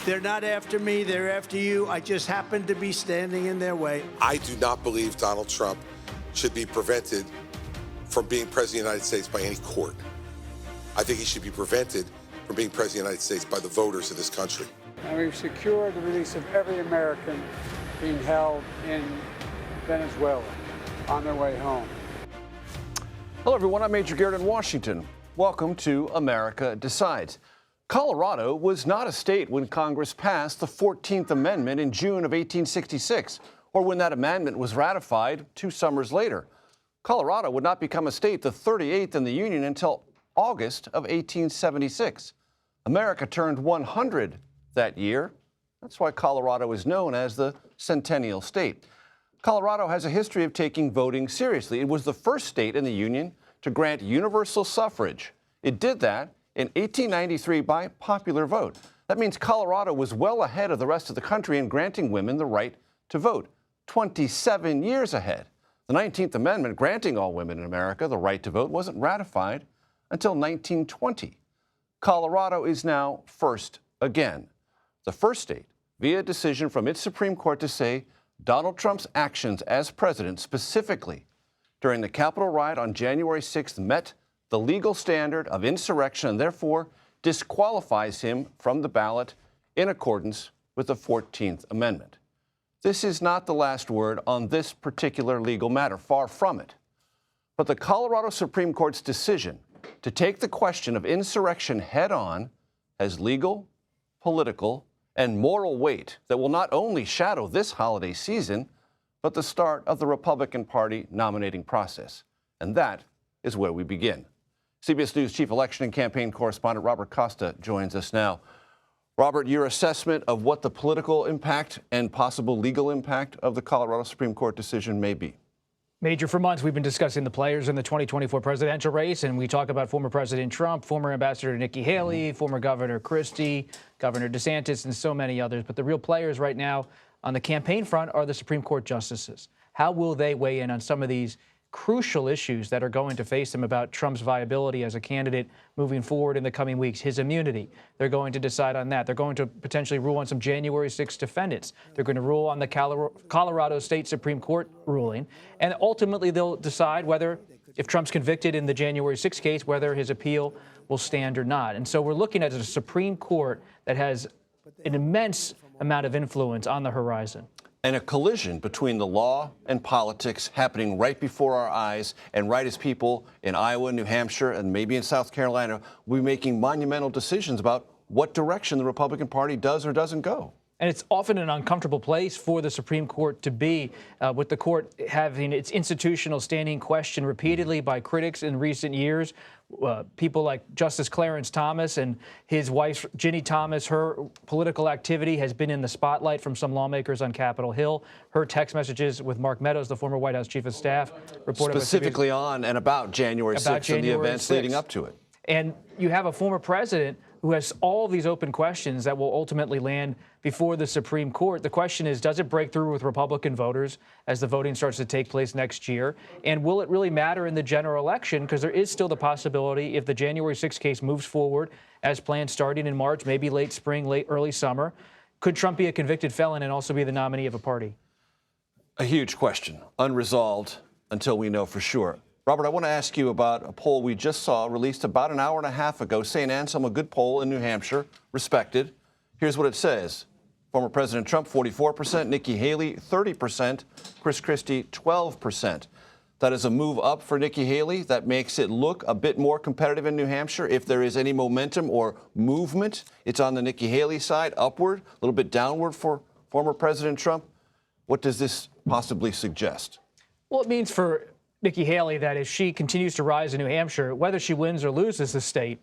They're not after me. They're after you. I just happen to be standing in their way. I do not believe Donald Trump should be prevented from being president of the United States by any court. I think he should be prevented from being president of the United States by the voters of this country. And we've secured the release of every American being held in Venezuela on their way home. Hello, everyone. I'm Major Garrett in Washington. Welcome to America Decides. Colorado was not a state when Congress passed the 14th Amendment in June of 1866, or when that amendment was ratified 2 summers later. Colorado would not become a state, the 38th in the Union, until August of 1876. America turned 100 that year. That's why Colorado is known as the Centennial State. Colorado has a history of taking voting seriously. It was the first state in the Union to grant universal suffrage. It did that in 1893 by popular vote. That means Colorado was well ahead of the rest of the country in granting women the right to vote, 27 years ahead. The 19th Amendment granting all women in America the right to vote wasn't ratified until 1920. Colorado is now first again, the first state via decision from its Supreme Court to say Donald Trump's actions as president, specifically during the Capitol riot on January 6th, met the legal standard of insurrection and therefore disqualifies him from the ballot in accordance with the 14th Amendment. This is not the last word on this particular legal matter, far from it. But the Colorado Supreme Court's decision to take the question of insurrection head on has legal, political, and moral weight that will not only shadow this holiday season, but the start of the Republican Party nominating process. And that is where we begin. CBS News Chief Election and Campaign Correspondent Robert Costa joins us now. Robert, your assessment of what the political impact and possible legal impact of the Colorado Supreme Court decision may be. Major, for months we've been discussing the players in the 2024 presidential race, and we talk about former President Trump, former Ambassador Nikki Haley, former Governor Christie, Governor DeSantis, and so many others. But the real players right now on the campaign front are the Supreme Court justices. How will they weigh in on some of these crucial issues that are going to face them about Trump's viability as a candidate moving forward in the coming weeks? His immunity. They're going to decide on that. They're going to potentially rule on some January 6 defendants. They're going to rule on the Colorado State Supreme Court ruling. And ultimately, they'll decide whether, if Trump's convicted in the January 6 case, whether his appeal will stand or not. And so we're looking at a Supreme Court that has an immense amount of influence on the horizon. And a collision between the law and politics happening right before our eyes, and right as people in Iowa, New Hampshire, and maybe in South Carolina will be making monumental decisions about what direction the Republican Party does or doesn't go. And it's often an uncomfortable place for the Supreme Court to be, with the court having its institutional standing questioned repeatedly by critics in recent years. People like Justice Clarence Thomas and his wife, Ginny Thomas, her political activity has been in the spotlight from some lawmakers on Capitol Hill. Her text messages with Mark Meadows, the former White House chief of staff, reported specifically on and about January 6th and the events leading up to it. And you have a former president who has all of these open questions that will ultimately land before the Supreme Court. The question is, does it break through with Republican voters as the voting starts to take place next year? And will it really matter in the general election? Because there is still the possibility, if the January 6 case moves forward as planned starting in March, maybe late spring, early summer, could Trump be a convicted felon and also be the nominee of a party? A huge question, unresolved until we know for sure. Robert, I want to ask you about a poll we just saw released about an hour and a half ago. St. Anselm, a good poll in New Hampshire, respected. Here's what it says. Former President Trump, 44%, Nikki Haley, 30%, Chris Christie, 12%. That is a move up for Nikki Haley. That makes it look a bit more competitive in New Hampshire. If there is any momentum or movement, it's on the Nikki Haley side, upward, a little bit downward for former President Trump. What does this possibly suggest? Well, it means for Nikki Haley that if she continues to rise in New Hampshire, whether she wins or loses the state,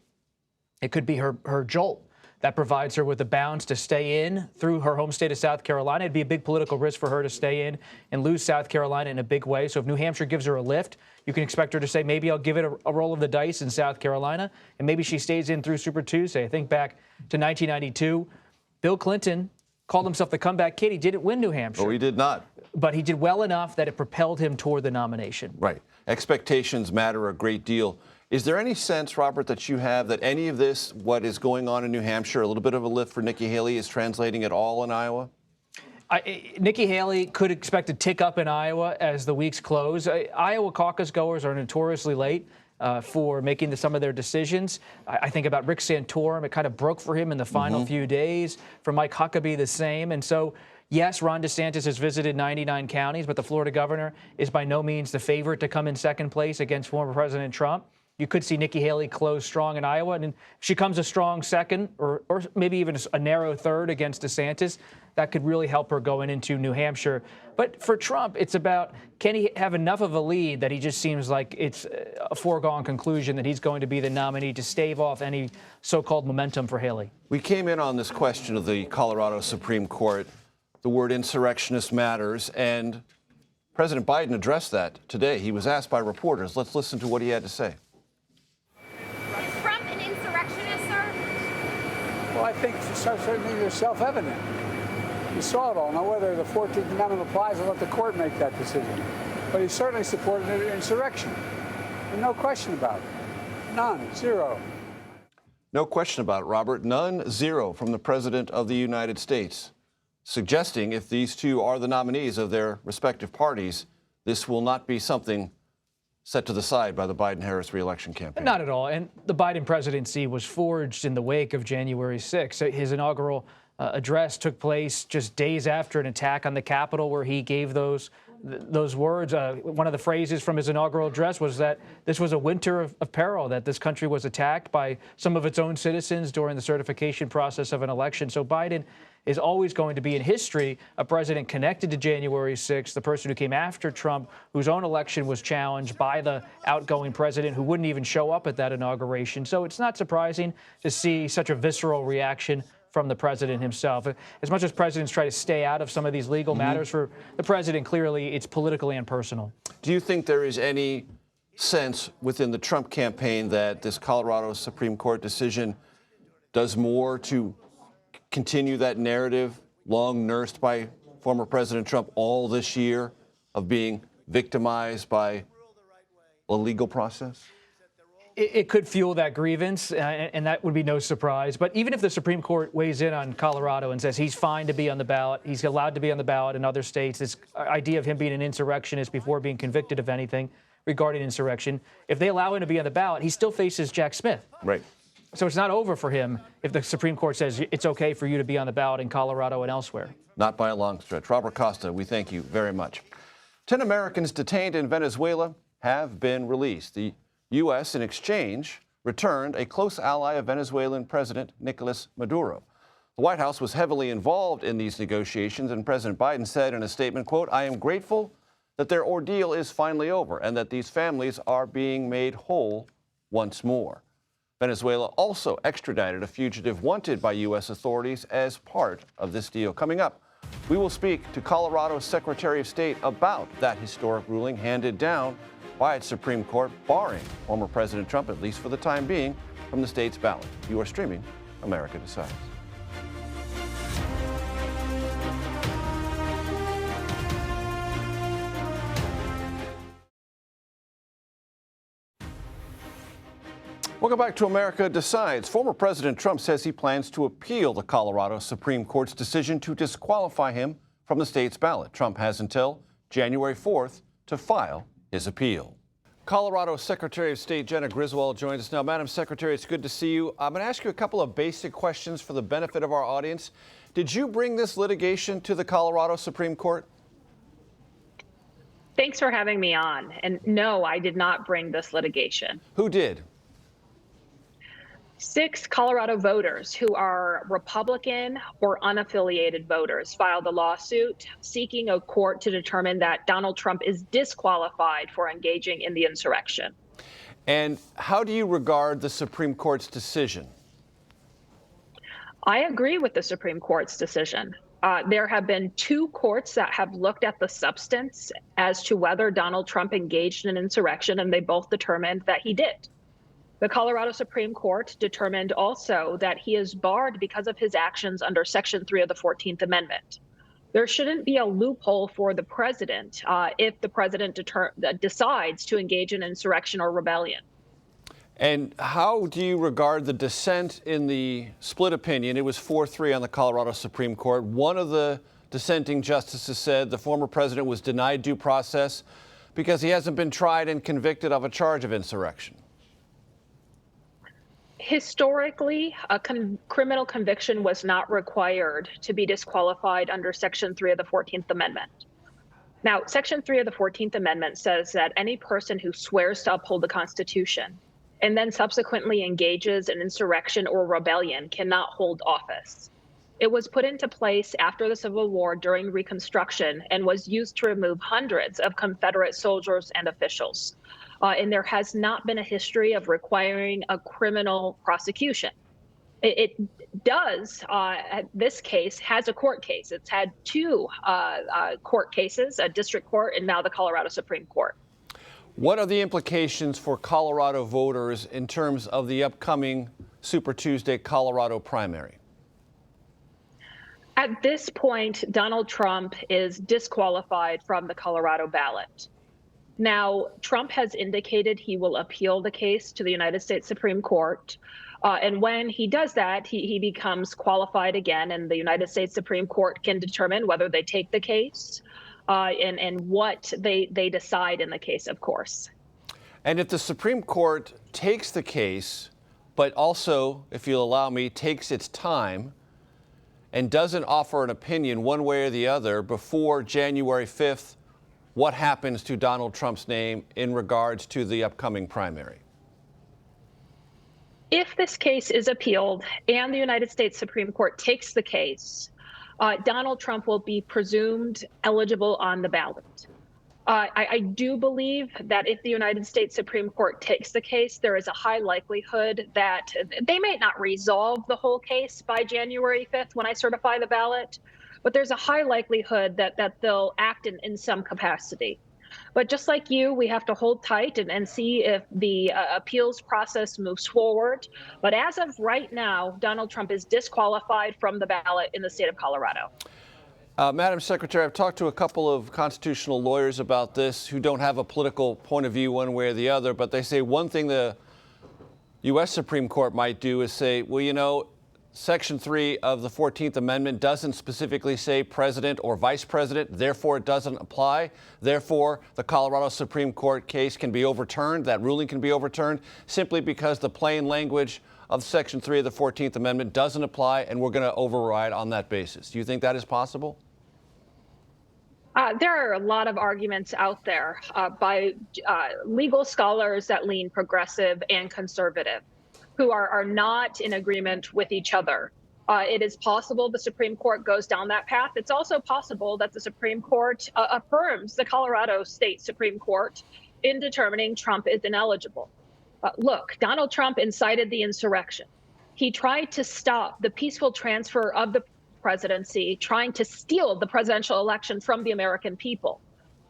it could be her jolt that provides her with the bounds to stay in through her home state of South Carolina. It'd be a big political risk for her to stay in and lose South Carolina in a big way. So if New Hampshire gives her a lift, you can expect her to say, maybe I'll give it a roll of the dice in South Carolina, and maybe she stays in through Super Tuesday. I think back to 1992, Bill Clinton called himself the comeback kid. He didn't win New Hampshire. Oh, he did not. But he did well enough that it propelled him toward the nomination. Right. Expectations matter a great deal. Is there any sense, Robert, that you have that any of this, what is going on in New Hampshire, a little bit of a lift for Nikki Haley, is translating at all in Iowa? Nikki Haley could expect a tick up in Iowa as the weeks close. Iowa caucus goers are notoriously late for making some of their decisions. I think about Rick Santorum. It kind of broke for him in the final few days. For Mike Huckabee, the same. And so, yes, Ron DeSantis has visited 99 counties, but the Florida governor is by no means the favorite to come in second place against former President Trump. You could see Nikki Haley close strong in Iowa, and if she comes a strong second or maybe even a narrow third against DeSantis, that could really help her going into New Hampshire. But for Trump, it's about, can he have enough of a lead that he just seems like it's a foregone conclusion that he's going to be the nominee to stave off any so-called momentum for Haley? We came in on this question of the Colorado Supreme Court. The word insurrectionist matters, and President Biden addressed that today. He was asked by reporters. Let's listen to what he had to say. Is Trump an insurrectionist, sir? Well, I think certainly they're self-evident. You saw it all. Now, whether the 14th Amendment applies, I'll let the court make that decision. But he certainly supported an insurrection. And no question about it. None. Zero. No question about it, Robert. None, zero from the President of the United States, suggesting if these two are the nominees of their respective parties, this will not be something set to the side by the Biden-Harris reelection campaign. Not at all. And the Biden presidency was forged in the wake of January 6th. His inaugural address took place just days after an attack on the Capitol where he gave those words. One of the phrases from his inaugural address was that this was a winter of peril, that this country was attacked by some of its own citizens during the certification process of an election. So Biden is always going to be in history a president connected to January 6th, the person who came after Trump, whose own election was challenged by the outgoing president who wouldn't even show up at that inauguration. So it's not surprising to see such a visceral reaction from the president himself. As much as presidents try to stay out of some of these legal matters, for the president, clearly it's political and personal. Do you think there is any sense within the Trump campaign that this Colorado Supreme Court decision does more to continue that narrative long nursed by former President Trump all this year of being victimized by a legal process? It could fuel that grievance, and that would be no surprise. But even if the Supreme Court weighs in on Colorado and says he's fine to be on the ballot, he's allowed to be on the ballot in other states, this idea of him being an insurrectionist before being convicted of anything regarding insurrection, if they allow him to be on the ballot, he still faces Jack Smith. Right. So it's not over for him if the Supreme Court says it's okay for you to be on the ballot in Colorado and elsewhere. Not by a long stretch. Robert Costa, we thank you very much. 10 Americans detained in Venezuela have been released. The U.S., in exchange, returned a close ally of Venezuelan President Nicolas Maduro. The White House was heavily involved in these negotiations, and President Biden said in a statement, quote, "I am grateful that their ordeal is finally over and that these families are being made whole once more." Venezuela also extradited a fugitive wanted by U.S. authorities as part of this deal. Coming up, we will speak to Colorado's Secretary of State about that historic ruling handed down by its Supreme Court, barring former President Trump, at least for the time being, from the state's ballot. You are streaming America Decides. Welcome back to America Decides. Former President Trump says he plans to appeal the Colorado Supreme Court's decision to disqualify him from the state's ballot. Trump has until January 4th to file his appeal. Colorado Secretary of State Jenna Griswold joins us now. Madam Secretary, it's good to see you. I'm going to ask you a couple of basic questions for the benefit of our audience. Did you bring this litigation to the Colorado Supreme Court? Thanks for having me on. And no, I did not bring this litigation. Who did? 6 Colorado voters who are Republican or unaffiliated voters filed a lawsuit seeking a court to determine that Donald Trump is disqualified for engaging in the insurrection. And how do you regard the Supreme Court's decision? I agree with the Supreme Court's decision. There have been 2 courts that have looked at the substance as to whether Donald Trump engaged in an insurrection, and they both determined that he did. The Colorado Supreme Court determined also that he is barred because of his actions under Section 3 of the 14th Amendment. There shouldn't be a loophole for the president if the president decides to engage in insurrection or rebellion. And how do you regard the dissent in the split opinion? It was 4-3 on the Colorado Supreme Court. One of the dissenting justices said the former president was denied due process because he hasn't been tried and convicted of a charge of insurrection. Historically, a criminal conviction was not required to be disqualified under Section 3 of the 14th Amendment. Now, Section 3 of the 14th Amendment says that any person who swears to uphold the Constitution and then subsequently engages in insurrection or rebellion cannot hold office. It was put into place after the Civil War during Reconstruction and was used to remove hundreds of Confederate soldiers and officials. And there has not been a history of requiring a criminal prosecution. It does, this case has a court case. It's had two court cases, a district court and now the Colorado Supreme Court. What are the implications for Colorado voters in terms of the upcoming Super Tuesday Colorado primary? At this point, Donald Trump is disqualified from the Colorado ballot. Now, Trump has indicated he will appeal the case to the United States Supreme Court. And when he does that, he becomes qualified again, and the United States Supreme Court can determine whether they take the case and what they decide in the case, of course. And if the Supreme Court takes the case, but also, if you'll allow me, takes its time and doesn't offer an opinion one way or the other before January 5th, what happens to Donald Trump's name in regards to the upcoming primary? If this case is appealed and the United States Supreme Court takes the case, Donald Trump will be presumed eligible on the ballot. I do believe that if the United States Supreme Court takes the case, there is a high likelihood that they may not resolve the whole case by January 5th when I certify the ballot, but there's a high likelihood that they'll act in some capacity. But just like you, we have to hold tight and see if the appeals process moves forward. But as of right now, Donald Trump is disqualified from the ballot in the state of Colorado. Madam Secretary, I've talked to a couple of constitutional lawyers about this who don't have a political point of view one way or the other, but they say one thing the U.S. Supreme Court might do is say, well, you know, Section 3 of the 14th Amendment doesn't specifically say president or vice president, therefore it doesn't apply. Therefore, the Colorado Supreme Court case can be overturned, that ruling can be overturned, simply because the plain language of Section 3 of the 14th Amendment doesn't apply, and we're going to override on that basis. Do you think that is possible? There are a lot of arguments out there by legal scholars that lean progressive and conservative, who are not in agreement with each other. It is possible the Supreme Court goes down that path. It's also possible that the Supreme Court affirms the Colorado State Supreme Court in determining Trump is ineligible. Look, Donald Trump incited the insurrection. He tried to stop the peaceful transfer of the presidency, trying to steal the presidential election from the American people.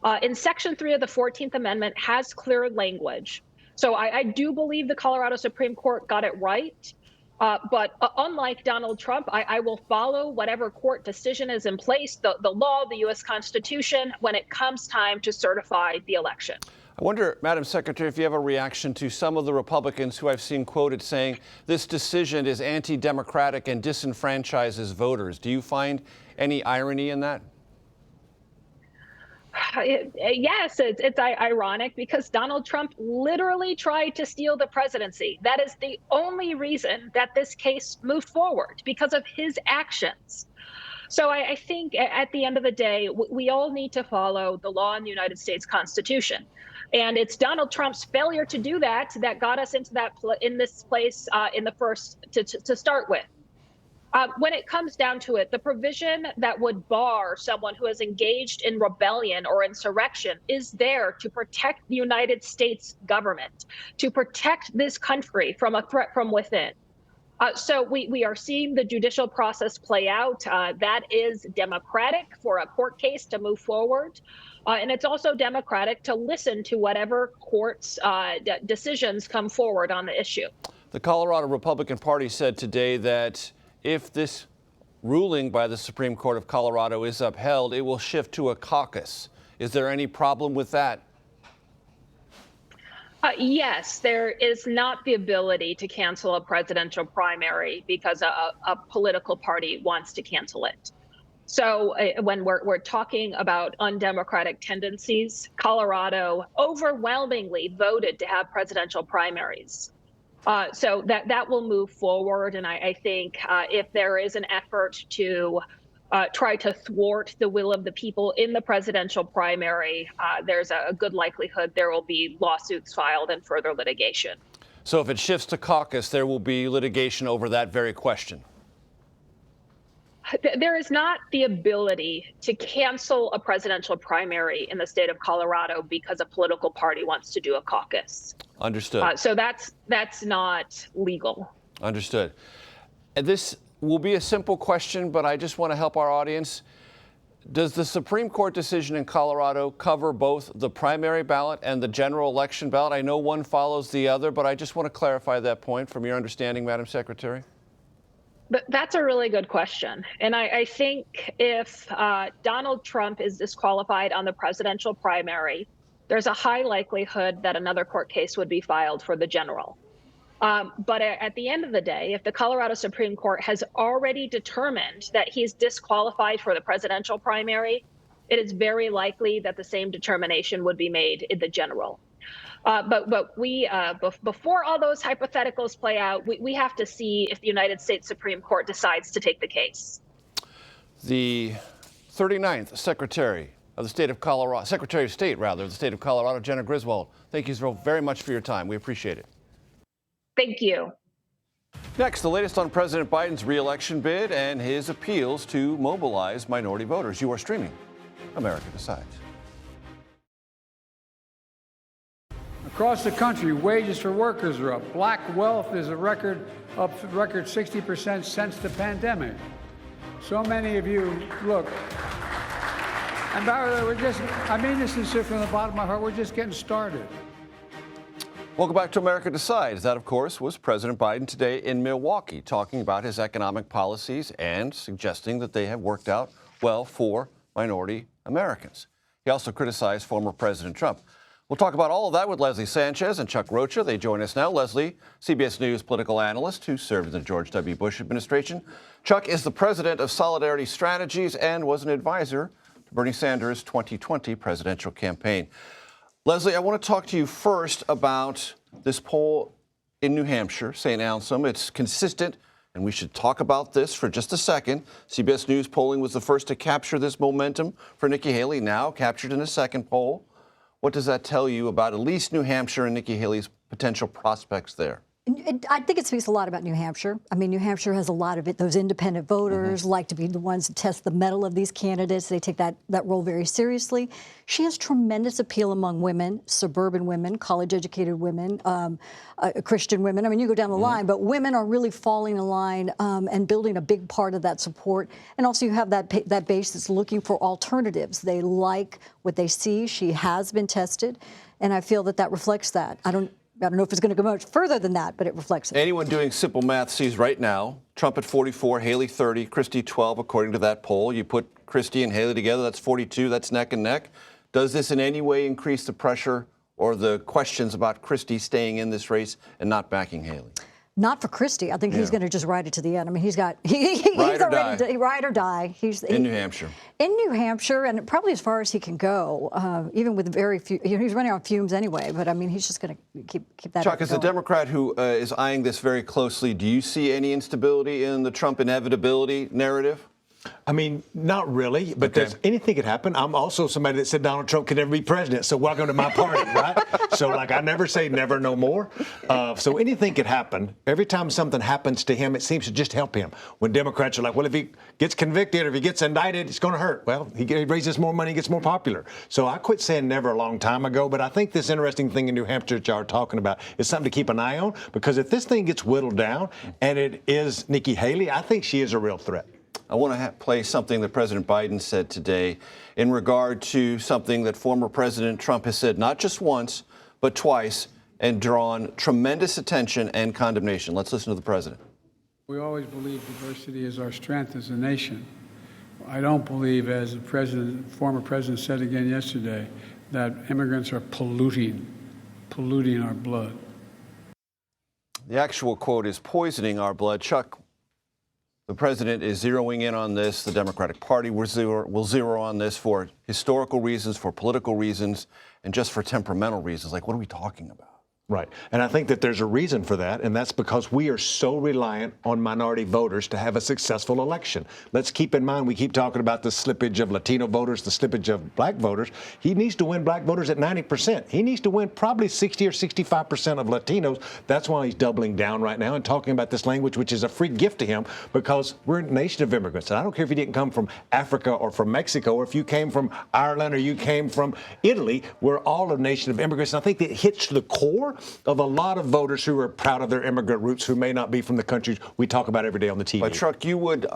And Section 3 of the 14th Amendment has clear language. So I do believe the Colorado Supreme Court got it right. But unlike Donald Trump, I will follow whatever court decision is in place, the law, the U.S. Constitution, when it comes time to certify the election. I wonder, Madam Secretary, if you have a reaction to some of the Republicans who I've seen quoted saying this decision is anti-democratic and disenfranchises voters. Do you find any irony in that? Yes, it's ironic because Donald Trump literally tried to steal the presidency. That is the only reason that this case moved forward, because of his actions. So I think at the end of the day, we all need to follow the law in the United States Constitution. And it's Donald Trump's failure to do that that got us into this place in the first to start with. When it comes down to it, the provision that would bar someone who has engaged in rebellion or insurrection is there to protect the United States government, to protect this country from a threat from within. So we are seeing the judicial process play out. That is democratic for a court case to move forward. And it's also democratic to listen to whatever court's decisions come forward on the issue. The Colorado Republican Party said today that if this ruling by the Supreme Court of Colorado is upheld, it will shift to a caucus. Is there any problem with that? Yes, there is not the ability to cancel a presidential primary because a political party wants to cancel it. So when we're talking about undemocratic tendencies, Colorado overwhelmingly voted to have presidential primaries. So that will move forward. And I think if there is an effort to try to thwart the will of the people in the presidential primary, there's a good likelihood there will be lawsuits filed and further litigation. So if it shifts to caucus, there will be litigation over that very question. There is not the ability to cancel a presidential primary in the state of Colorado because a political party wants to do a caucus. Understood. So that's not legal. Understood. And this will be a simple question, but I just want to help our audience. Does the Supreme Court decision in Colorado cover both the primary ballot and the general election ballot? I know one follows the other, but I just want to clarify that point from your understanding, Madam Secretary. But that's a really good question. And I think if Donald Trump is disqualified on the presidential primary, there's a high likelihood that another court case would be filed for the general. But at the end of the day, if the Colorado Supreme Court has already determined that he's disqualified for the presidential primary, it is very likely that the same determination would be made in the general. But we, before all those hypotheticals play out, we have to see if the United States Supreme Court decides to take the case. The 39th Secretary of the State of Colorado, Secretary of State, rather, of the State of Colorado, Jenna Griswold, thank you very much for your time. We appreciate it. Thank you. Next, the latest on President Biden's re-election bid and his appeals to mobilize minority voters. You are streaming America Decides. Across the country, wages for workers are up. Black wealth is a record 60% since the pandemic. So many of you, look, and by the way, I mean this sincere from the bottom of my heart, we're just getting started. Welcome back to America Decides. That, of course, was President Biden today in Milwaukee, talking about his economic policies and suggesting that they have worked out well for minority Americans. He also criticized former President Trump. We'll talk about all of that with Leslie Sanchez and Chuck Roach. They join us now. Leslie, CBS News political analyst who served in the George W. Bush administration. Chuck is the president of Solidarity Strategies and was an advisor to Bernie Sanders' 2020 presidential campaign. Leslie, I want to talk to you first about this poll in New Hampshire, St. Anselm. It's consistent, and we should talk about this for just a second. CBS News polling was the first to capture this momentum for Nikki Haley, now captured in a second poll. What does that tell you about at least New Hampshire and Nikki Haley's potential prospects there? I think it speaks a lot about New Hampshire. I mean, New Hampshire has a lot of it. Those independent voters like to be the ones that test the mettle of these candidates. They take that role very seriously. She has tremendous appeal among women, suburban women, college-educated women, Christian women. I mean, you go down the line, but women are really falling in line and building a big part of that support. And also you have that base that's looking for alternatives. They like what they see. She has been tested, and I feel that reflects that. I don't know if it's going to go much further than that, but it reflects it. Anyone doing simple math sees right now, Trump at 44, Haley 30, Christie 12, according to that poll. You put Christie and Haley together, that's 42, that's neck and neck. Does this in any way increase the pressure or the questions about Christie staying in this race and not backing Haley? Not for Christie. I think he's going to just ride it to the end. I mean, he's already ride or die. He's in New Hampshire. In New Hampshire, and probably as far as he can go, even with very few. He's running on fumes anyway. But I mean, he's just going to keep that. Chuck, as a Democrat who is eyeing this very closely, do you see any instability in the Trump inevitability narrative? I mean, not really, but there's anything could happen. I'm also somebody that said Donald Trump could never be president, so welcome to my party, right? So, like, I never say never no more. So anything could happen. Every time something happens to him, it seems to just help him. When Democrats are like, well, if he gets convicted or if he gets indicted, it's going to hurt. Well, he raises more money, he gets more popular. So I quit saying never a long time ago, but I think this interesting thing in New Hampshire that y'all are talking about is something to keep an eye on, because if this thing gets whittled down and it is Nikki Haley, I think she is a real threat. I want to play something that President Biden said today in regard to something that former President Trump has said not just once, but twice, and drawn tremendous attention and condemnation. Let's listen to the president. We always believe diversity is our strength as a nation. I don't believe, as the former president said again yesterday, that immigrants are polluting polluting our blood. The actual quote is poisoning our blood. Chuck, the president is zeroing in on this. The Democratic Party will zero on this for historical reasons, for political reasons, and just for temperamental reasons. Like, what are we talking about? Right. And I think that there's a reason for that, and that's because we are so reliant on minority voters to have a successful election. Let's keep in mind, we keep talking about the slippage of Latino voters, the slippage of black voters. He needs to win black voters at 90%. He needs to win probably 60 or 65% of Latinos. That's why he's doubling down right now and talking about this language, which is a free gift to him, because we're a nation of immigrants. And I don't care if you didn't come from Africa or from Mexico, or if you came from Ireland or you came from Italy. We're all a nation of immigrants. And I think that hits to the core of a lot of voters who are proud of their immigrant roots, who may not be from the countries we talk about every day on the TV. But Chuck, you would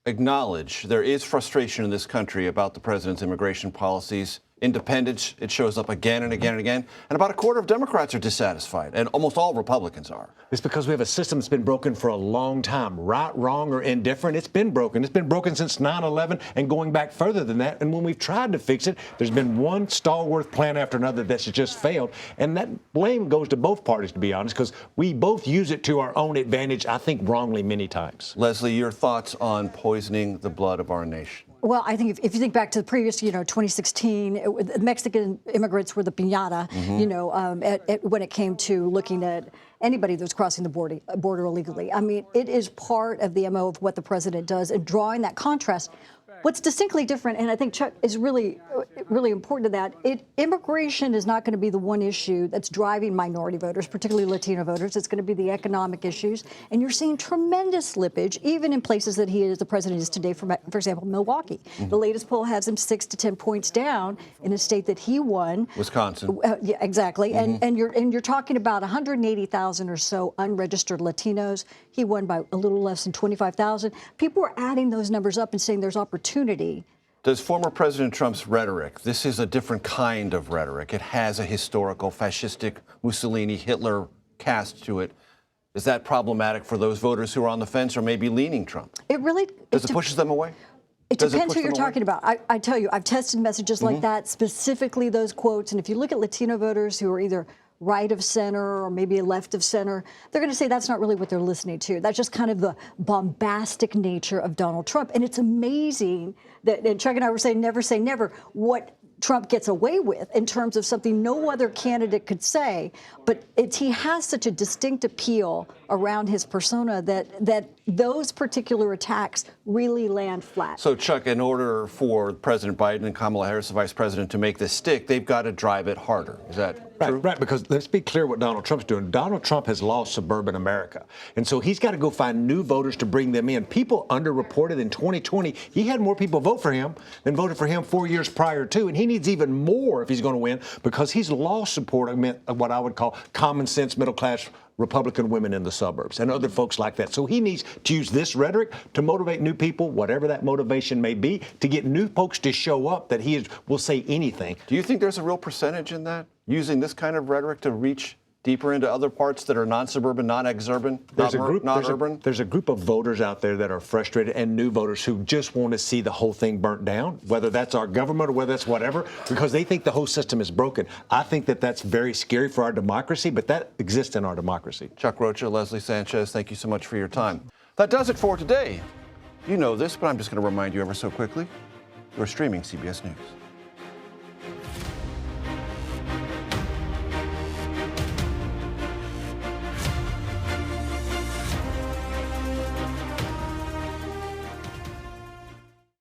acknowledge there is frustration in this country about the president's immigration policies. Independents, it shows up again and again and again. And about a quarter of Democrats are dissatisfied, and almost all Republicans are. It's because we have a system that's been broken for a long time. Right, wrong, or indifferent, it's been broken. It's been broken since 9/11 and going back further than that. And when we've tried to fix it, there's been one stalwart plan after another that's just failed. And that blame goes to both parties, to be honest, because we both use it to our own advantage, I think wrongly many times. Leslie, your thoughts on poisoning the blood of our nation? Well, I think if you think back to the previous, 2016, Mexican immigrants were the piñata, when it came to looking at anybody that was crossing the border illegally. I mean, it is part of the MO of what the president does, and drawing that contrast. What's distinctly different, and I think Chuck is really important to that, immigration is not going to be the one issue that's driving minority voters, particularly Latino voters. It's going to be the economic issues. And you're seeing tremendous slippage, even in places that the president is today, for example, Milwaukee. Mm-hmm. The latest poll has him 6 to 10 points down in a state that he won. Wisconsin. Yeah, exactly. Mm-hmm. And you're talking about 180,000 or so unregistered Latinos. He won by a little less than 25,000. People are adding those numbers up and saying there's opportunity. Does former President Trump's rhetoric, this is a different kind of rhetoric, it has a historical fascistic Mussolini, Hitler cast to it. Is that problematic for those voters who are on the fence or maybe leaning Trump? It really does it pushes them away? It depends who you're talking about. I tell you, I've tested messages like that, specifically those quotes. And if you look at Latino voters who are either right of center or maybe left of center, they're going to say that's not really what they're listening to. That's just kind of the bombastic nature of Donald Trump. And it's amazing that, and Chuck and I were saying never, what Trump gets away with in terms of something no other candidate could say, but he has such a distinct appeal around his persona that those particular attacks really land flat. So, Chuck, in order for President Biden and Kamala Harris, the vice president, to make this stick, they've got to drive it harder. Is that true? Right, because let's be clear what Donald Trump's doing. Donald Trump has lost suburban America. And so he's got to go find new voters to bring them in. People underreported in 2020. He had more people vote for him than voted for him 4 years prior to. And he needs even more if he's going to win, because he's lost support of what I would call common sense, middle class Republican women in the suburbs and other folks like that. So he needs to use this rhetoric to motivate new people, whatever that motivation may be, to get new folks to show up that will say anything. Do you think there's a real percentage in that, using this kind of rhetoric to reach deeper into other parts that are non-suburban, non-exurban, non-urban? There's a group of voters out there that are frustrated, and new voters who just want to see the whole thing burnt down, whether that's our government or whether that's whatever, because they think the whole system is broken. I think that that's very scary for our democracy, but that exists in our democracy. Chuck Roach, Leslie Sanchez, thank you so much for your time. That does it for today. You know this, but I'm just going to remind you ever so quickly. You're streaming CBS News.